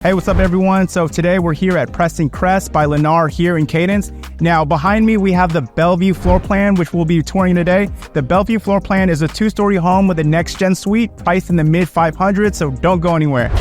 Hey, what's up everyone? So today we're here at Preston Crest by Lennar here in Cadence. Now behind me we have the Bellevue floor plan, which we'll be touring today. The Bellevue floor plan is a 2-story home with a NextGen suite priced in the mid 500s, so don't go anywhere.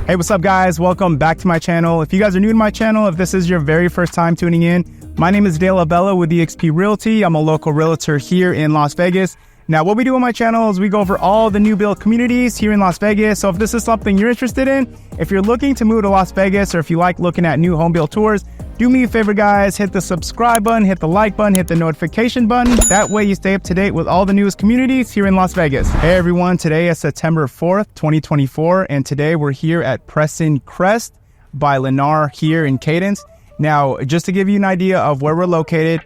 Hey, what's up guys? Welcome back to my channel. If you guys are new to my channel, if this is your very first time tuning in, my name is Abella with eXp Realty. I'm a local realtor here in Las Vegas. Now, what we do on my channel is we go over all the new build communities here in Las Vegas. So if this is something you're interested in, if you're looking to move to Las Vegas, or if you like looking at new home build tours, do me a favor guys, hit the subscribe button, hit the like button, hit the notification button. That way you stay up to date with all the newest communities here in Las Vegas. Hey everyone, today is September 4th, 2024, and today we're here at Preston Crest by Lennar here in Cadence. Now, just to give you an idea of where we're located,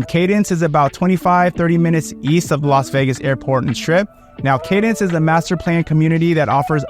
Cadence is about 25-30 minutes east of the Las Vegas Airport and Strip. Now, Cadence is a master plan community that offers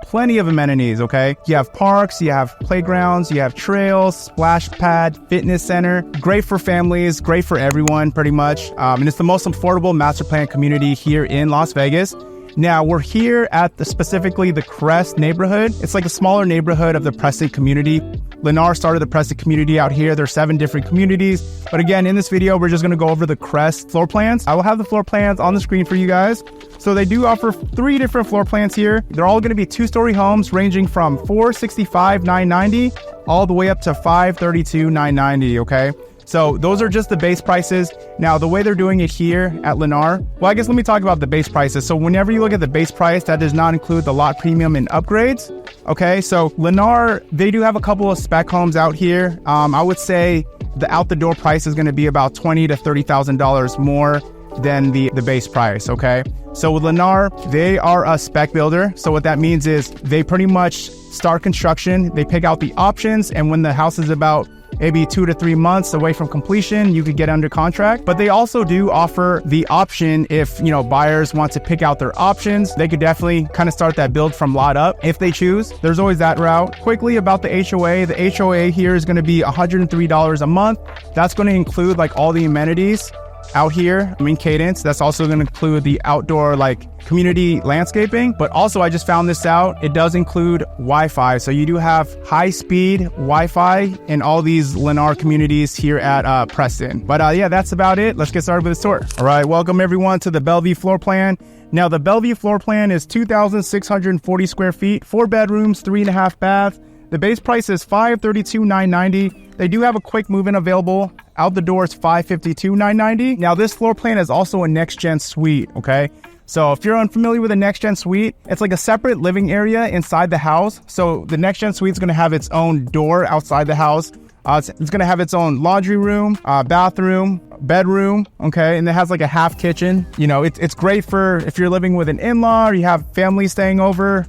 plenty of amenities, okay? You have parks, you have playgrounds, you have trails, splash pad, fitness center. Great for families, great for everyone, pretty much. And it's the most affordable master plan community here in Las Vegas. Now, we're here at specifically the Crest neighborhood. It's like a smaller neighborhood of the Preston community. Lennar started the Preston community out here. There's 7 different communities. But again, in this video, we're just gonna go over the Crest floor plans. I will have the floor plans on the screen for you guys. So they do offer 3 different floor plans here. They're all gonna be 2-story homes ranging from $465,990 all the way up to $532,990, okay? So those are just the base prices. Now, the way they're doing it here at Lennar, well, I guess let me talk about the base prices. So whenever you look at the base price, that does not include the lot premium and upgrades. Okay, so Lennar, they do have a couple of spec homes out here. I would say the out the door price is gonna be about $20,000 to $30,000 more than the base price, okay? So with Lennar, they are a spec builder. So what that means is they pretty much start construction, they pick out the options, and when the house is about maybe 2 to 3 months away from completion, you could get under contract. But they also do offer the option if, you know, buyers want to pick out their options, they could definitely kind of start that build from lot up if they choose. There's always that route. Quickly about the HOA. The HOA here is going to be $103 a month. That's going to include like all the amenities out here. I mean, Cadence, that's also going to include the outdoor like community landscaping. But also, I just found this out, it does include Wi-Fi. So you do have high-speed Wi-Fi in all these Lennar communities here at Preston. But yeah, that's about it. Let's get started with this tour. All right, welcome everyone to the Bellevue floor plan. Now, the Bellevue floor plan is 2,640 square feet, 4 bedrooms, 3.5 baths. The base price is $532,990. They do have a quick move-in available. Out the door is $552,990. Now, this floor plan is also a NextGen suite, okay? So if you're unfamiliar with a NextGen suite, it's like a separate living area inside the house. So the NextGen suite is going to have its own door outside the house. It's going to have its own laundry room, bathroom, bedroom, okay? And it has like a half kitchen. You know, it's great for if you're living with an in-law or you have family staying over,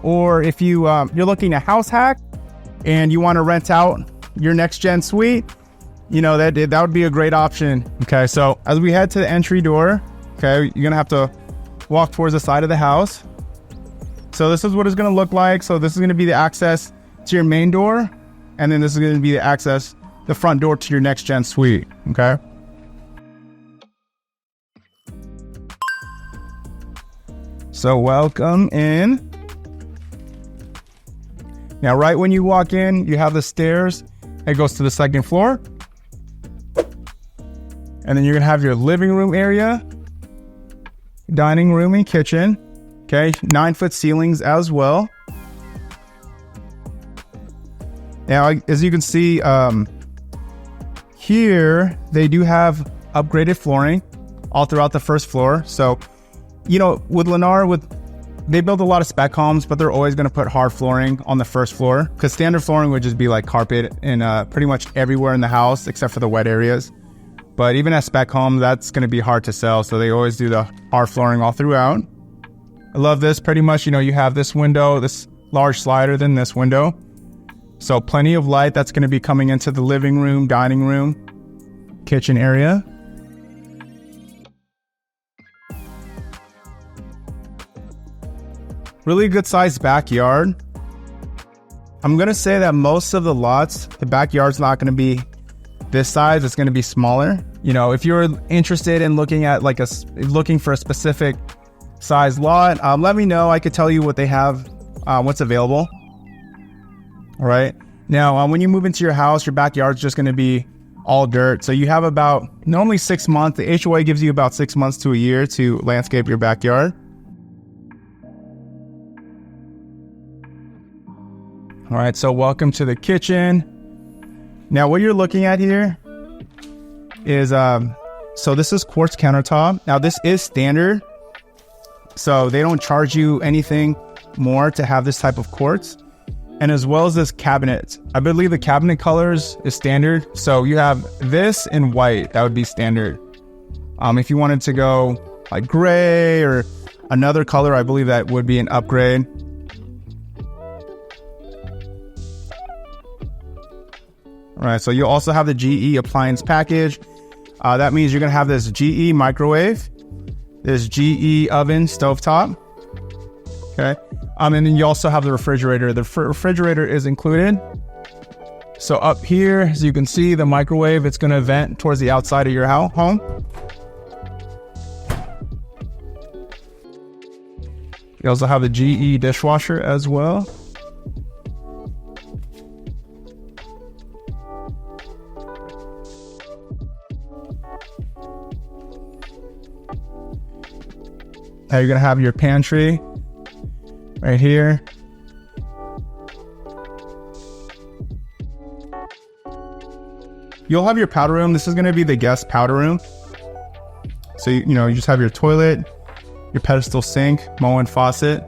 or if you're looking to house hack and you want to rent out your NextGen suite, you know, that would be a great option. Okay, so as we head to the entry door, okay, you're gonna have to walk towards the side of the house. So this is what it's gonna look like. So this is gonna be the access to your main door, and then this is gonna be the access, the front door to your NextGen suite, okay? So welcome in. Now, right when you walk in, you have the stairs. It goes to the second floor. And then you're gonna have your living room area, dining room and kitchen. Okay, 9-foot ceilings as well. Now, as you can see, here they do have upgraded flooring all throughout the first floor. So, you know, with Lennar, with they build a lot of spec homes, but they're always going to put hard flooring on the first floor, because standard flooring would just be like carpet in pretty much everywhere in the house except for the wet areas. But even at spec home, that's going to be hard to sell, so they always do the hard flooring all throughout. I love this. Pretty much, you know, you have this window, this large slider, then this window. So plenty of light that's going to be coming into the living room, dining room, kitchen area. Really good sized backyard. I'm going to say that most of the lots, the backyard's not going to be this size. It's going to be smaller. You know, if you're interested in looking at like looking for a specific size lot, let me know. I could tell you what they have, what's available. All right. Now, when you move into your house, your backyard's just going to be all dirt. So you have about normally 6 months. The HOA gives you about 6 months to a year to landscape your backyard. All right. So welcome to the kitchen. Now, what you're looking at here is, so this is quartz countertop. Now, this is standard, so they don't charge you anything more to have this type of quartz. And as well as this cabinet, I believe the cabinet colors is standard. So you have this in white, that would be standard. If you wanted to go like gray or another color, I believe that would be an upgrade. All right, so you also have the GE appliance package. That means you're gonna have this GE microwave, this GE oven stovetop, okay? And then you also have the refrigerator. The refrigerator is included. So up here, as you can see, the microwave, it's gonna vent towards the outside of your home. You also have the GE dishwasher as well. Now you're gonna have your pantry right here. You'll have your powder room. This is gonna be the guest powder room. So you know, you just have your toilet, your pedestal sink, Moen faucet.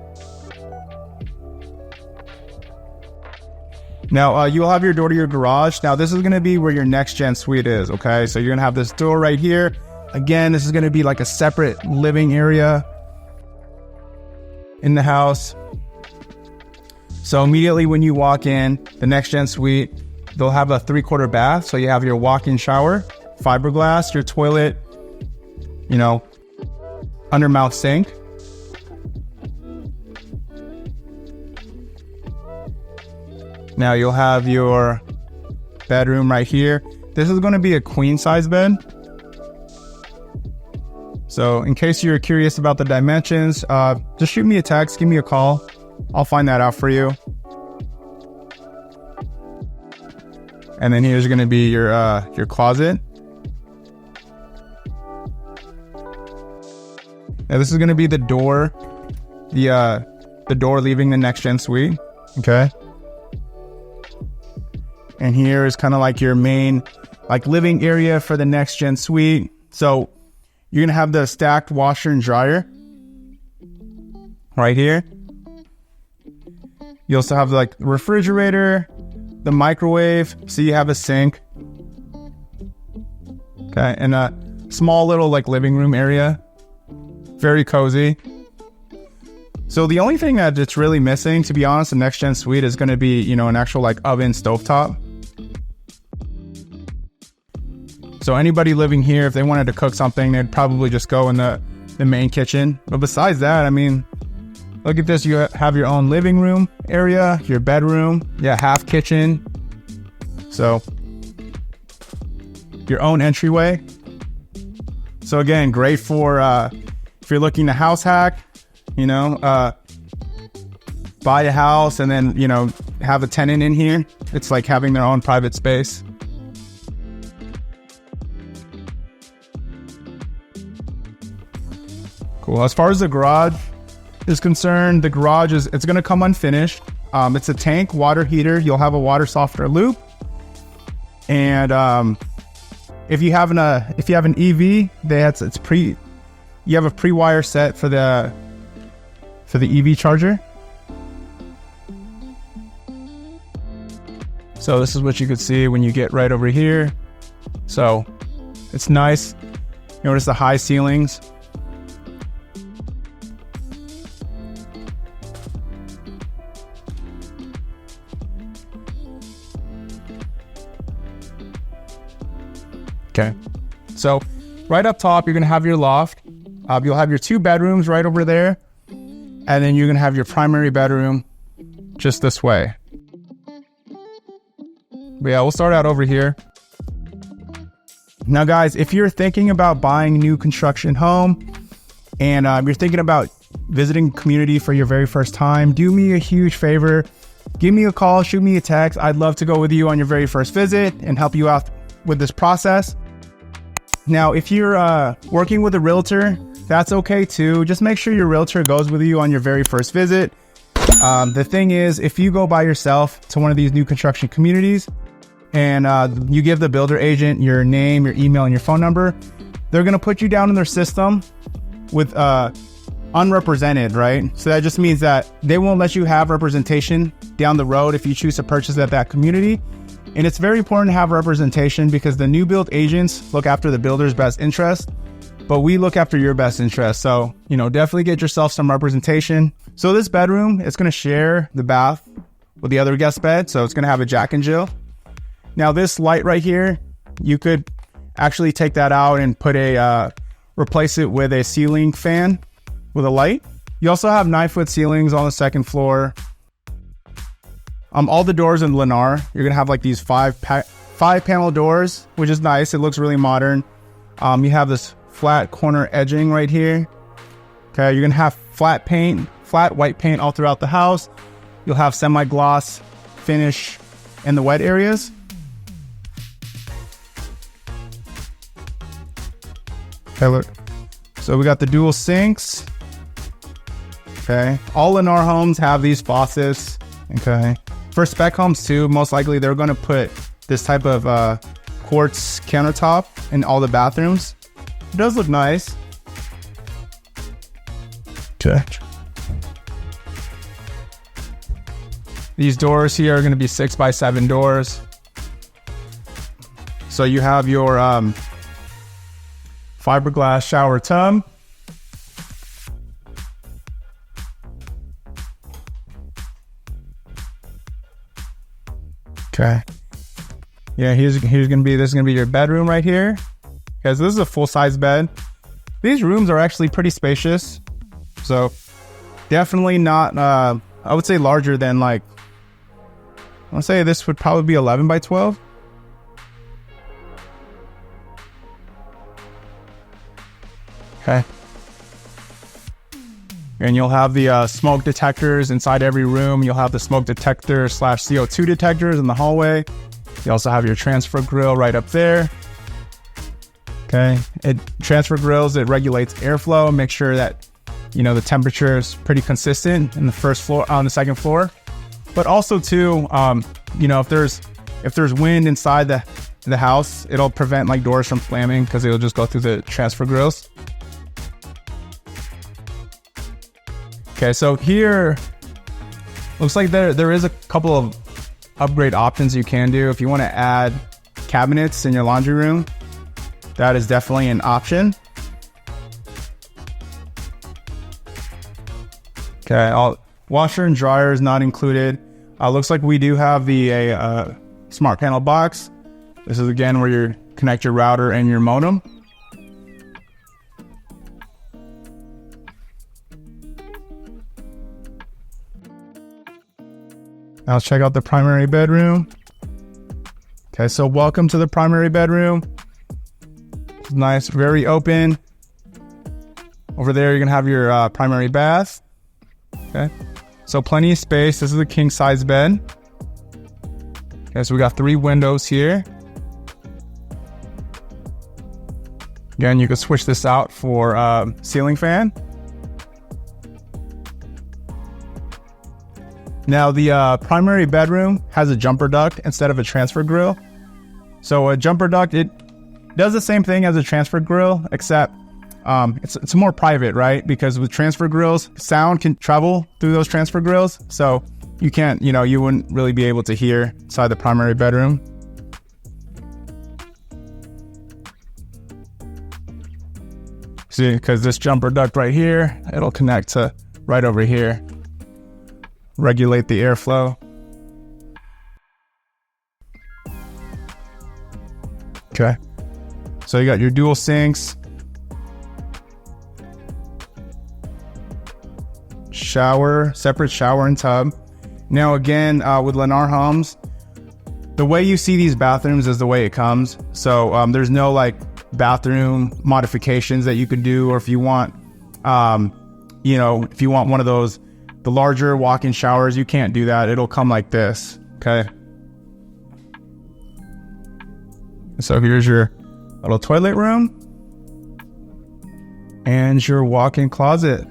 Now you'll have your door to your garage. Now this is gonna be where your NextGen suite is, okay? So you're gonna have this door right here. Again, this is gonna be like a separate living area in the house. So immediately when you walk in, the NextGen suite, they'll have a 3/4 bath. So you have your walk-in shower, fiberglass, your toilet, you know, undermount sink. Now you'll have your bedroom right here. This is going to be a queen size bed. So in case you're curious about the dimensions, just shoot me a text, give me a call. I'll find that out for you. And then here's going to be your closet. Now this is going to be the door, the door leaving the NextGen suite. Okay. And here is kind of like your main like living area for the NextGen suite. So you're gonna have the stacked washer and dryer right here. You also have like the refrigerator, the microwave. So you have a sink. Okay, and a small little like living room area. Very cozy. So the only thing that it's really missing, to be honest, the NextGen suite is gonna be, you know, an actual like oven stovetop. So anybody living here, if they wanted to cook something, they'd probably just go in the main kitchen. But besides that, I mean, look at this. You have your own living room area, your bedroom, yeah, half kitchen. So your own entryway. So again, great for if you're looking to house hack, you know, buy a house and then, you know, have a tenant in here. It's like having their own private space. Cool. As far as the garage is concerned, the garage it's going to come unfinished. It's a tank water heater. You'll have a water softener loop, and if you have an EV, you have a pre-wire set for for the EV charger. So this is what you could see when you get right over here. So it's nice. Notice the high ceilings. Okay, so right up top, you're gonna have your loft. You'll have your 2 bedrooms right over there. And then you're gonna have your primary bedroom just this way. But yeah, we'll start out over here. Now guys, if you're thinking about buying a new construction home and you're thinking about visiting community for your very first time, do me a huge favor. Give me a call, shoot me a text. I'd love to go with you on your very first visit and help you out with this process. Now, if you're working with a realtor, that's okay too. Just make sure your realtor goes with you on your very first visit. The thing is, if you go by yourself to one of these new construction communities and you give the builder agent your name, your email, and your phone number, they're gonna put you down in their system with unrepresented, right? So that just means that they won't let you have representation down the road if you choose to purchase at that community. And it's very important to have representation because the new build agents look after the builder's best interest, but we look after your best interest. So, you know, definitely get yourself some representation. So this bedroom is going to share the bath with the other guest bed. So it's going to have a Jack and Jill. Now this light right here, you could actually take that out and put replace it with a ceiling fan with a light. You also have 9-foot ceilings on the second floor. All the doors in Lennar, you're gonna have like these five panel doors, which is nice. It looks really modern. You have this flat corner edging right here. Okay, you're gonna have flat white paint all throughout the house. You'll have semi-gloss finish in the wet areas. Okay, look. So we got the dual sinks. Okay, all Lennar homes have these faucets. Okay. For spec homes too, most likely they're going to put this type of quartz countertop in all the bathrooms. It does look nice. Okay. These doors here are going to be 6x7 doors. So you have your fiberglass shower tub. Okay. Yeah, this is gonna be your bedroom right here. Guys, this is a full-size bed. These rooms are actually pretty spacious. So definitely not I would say larger than like, I want to say this would probably be 11 by 12. Okay. And you'll have the smoke detectors inside every room. You'll have the smoke detector / CO2 detectors in the hallway. You also have your transfer grill right up there. Okay, transfer grills, it regulates airflow. Make sure that, you know, the temperature is pretty consistent in the first floor, on the second floor. But also too, you know, if there's wind inside the house, it'll prevent like doors from slamming because it'll just go through the transfer grills. Okay, so here looks like there is a couple of upgrade options you can do. If you want to add cabinets in your laundry room, that is definitely an option. Okay, washer and dryer is not included. Looks like we do have the smart panel box. This is again where you connect your router and your modem. Now let's check out the primary bedroom. Okay, so welcome to the primary bedroom. It's nice, very open. Over there, you're gonna have your primary bath. Okay, so plenty of space. This is a king size bed. Okay, so we got 3 windows here. Again, you can switch this out for ceiling fan. Now the primary bedroom has a jumper duct instead of a transfer grill. So a jumper duct, it does the same thing as a transfer grill, except it's more private, right? Because with transfer grills, sound can travel through those transfer grills. So you can't, you wouldn't really be able to hear inside the primary bedroom. See, because this jumper duct right here, it'll connect to right over here. Regulate the airflow. Okay. So you got your dual sinks. Shower, separate shower and tub. Now again, with Lennar homes, the way you see these bathrooms is the way it comes. So there's no like bathroom modifications that you could do, or if you want, if you want one of those, the larger walk-in showers, you can't do that. It'll come like this, okay? So here's your little toilet room and your walk-in closet.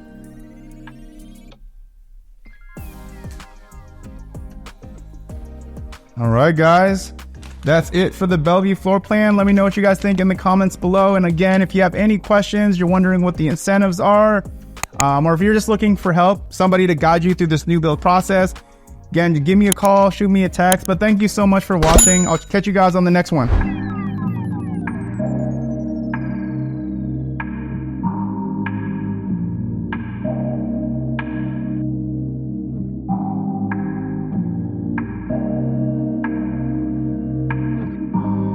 All right, guys. That's it for the Bellevue floor plan. Let me know what you guys think in the comments below. And again, if you have any questions, you're wondering what the incentives are, or if you're just looking for help, somebody to guide you through this new build process, again, give me a call, shoot me a text. But thank you so much for watching. I'll catch you guys on the next one.